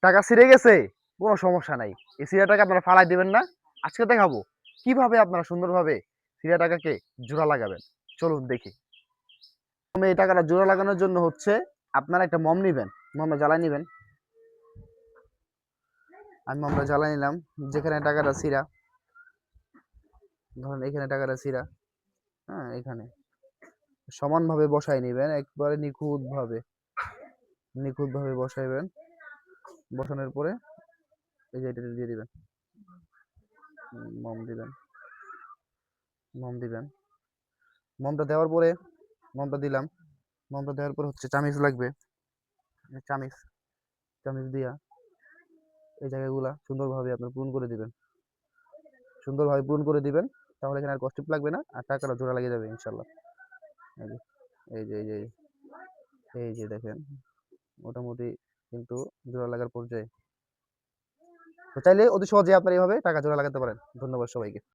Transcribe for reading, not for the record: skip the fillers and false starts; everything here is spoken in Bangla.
টাকা ছিঁড়ে গেছে, কোনো সমস্যা নাই। এই ছিঁড়া টাকা আপনারা ফালায় দিবেন না। আজকে দেখাবো কিভাবে আপনারা সুন্দরভাবে ছিঁড়া টাকাকে জোড়া লাগাবেন। চলুন দেখি। প্রথমে এই টাকাটা জোড়া লাগানোর জন্য হচ্ছে আপনারা একটা মম নিবেন, মমটা জ্বালায় নিবেন। আমি মমটা জ্বালায় নিলাম। যেখানে টাকাটা ছিঁড়া, ধরেন এখানে টাকাটা ছিঁড়া, হ্যাঁ এখানে সমানভাবে বসায় নিবেন, একবারে নিখুঁতভাবে বসাইবেন। বসানোর পরে এই যে এটা দিয়ে দিবেন, মম দিবেন, মম দিবেন। মমটা দেওয়ার পরে মমটা দিলাম। মমটা দেওয়ার পর হচ্ছে চামিচ লাগবে। চামিচ চামিচ দিয়া এই জায়গাগুলা সুন্দরভাবে আপনার পূরণ করে দিবেন। সুন্দরভাবে পূরণ করে দিবেন, তাহলে এখানে আর কষ্ট লাগবে না, আর টাকাটা জোড়া লেগে যাবে ইনশাল্লাহ। এই যে এই যে এই যে এই যে দেখেন, মোটামুটি কিন্তু জোড়া লাগার পর্যায়ে। তো চাইলে অতি সহজে আপনারা এইভাবে টাকা জোড়া লাগাতে পারেন। ধন্যবাদ সবাইকে।